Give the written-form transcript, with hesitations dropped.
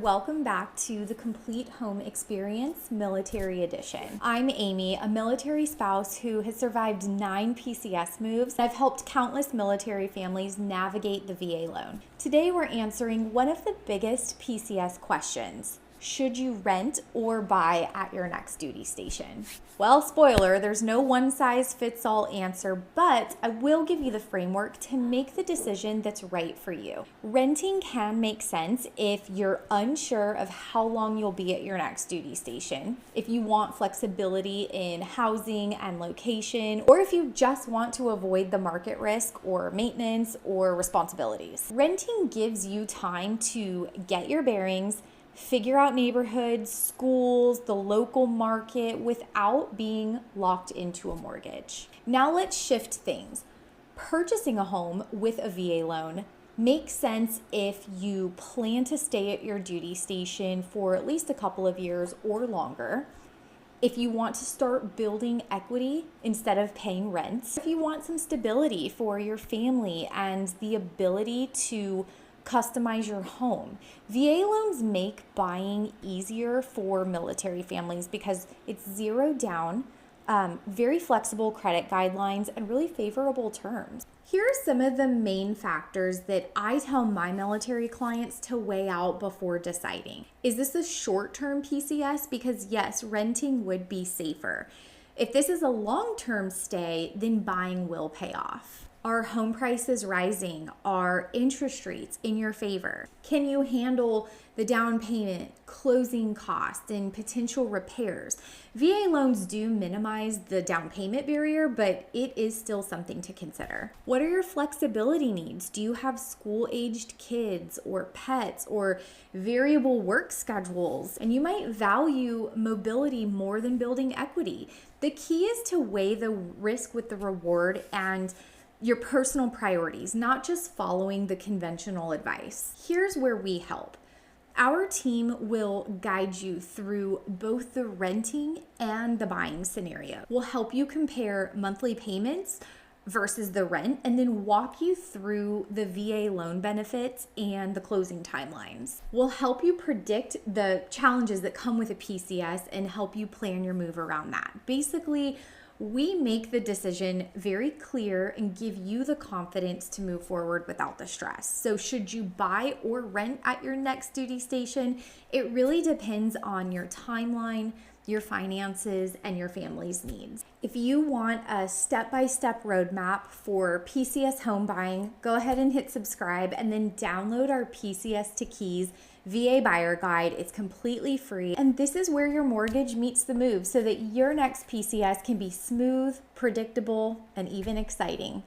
welcome back to the Complete Home Experience Military Edition. I'm Amy, a military spouse who has survived 9 PCS moves. I've helped countless military families navigate the VA loan. Today we're answering one of the biggest PCS questions. Should you rent or buy at your next duty station? Well, spoiler, there's no one-size-fits-all answer, but I will give you the framework to make the decision that's right for you. Renting can make sense if you're unsure of how long you'll be at your next duty station, if you want flexibility in housing and location, or if you just want to avoid the market risk or maintenance or responsibilities. Renting gives you time to get your bearings, figure out neighborhoods, schools, the local market without being locked into a mortgage. Now let's shift things. Purchasing a home with a VA loan makes sense if you plan to stay at your duty station for at least a couple of years or longer. If you want to start building equity instead of paying rent. If you want some stability for your family and the ability to customize your home. VA loans make buying easier for military families because it's zero down, very flexible credit guidelines, and really favorable terms. Here are some of the main factors that I tell my military clients to weigh out before deciding. Is this a short-term PCS? Because yes, renting would be safer. If this is a long-term stay, then buying will pay off. Are home prices rising? Are interest rates in your favor? Can you handle the down payment, closing costs, and potential repairs? VA loans do minimize the down payment barrier, but it is still something to consider. What are your flexibility needs? Do you have school-aged kids or pets or variable work schedules? And you might value mobility more than building equity. The key is to weigh the risk with the reward and your personal priorities, not just following the conventional advice. Here's where we help. Our team will guide you through both the renting and the buying scenario. We'll help you compare monthly payments versus the rent and then walk you through the VA loan benefits and the closing timelines. We'll help you predict the challenges that come with a PCS and help you plan your move around that. Basically, we make the decision very clear and give you the confidence to move forward without the stress. So should you buy or rent at your next duty station? It really depends on your timeline, your finances, and your family's needs. If you want a step-by-step roadmap for PCS home buying, go ahead and hit subscribe and then download our PCS to Keys VA buyer guide. It's completely free. And this is where your mortgage meets the move so that your next PCS can be smooth, predictable, and even exciting.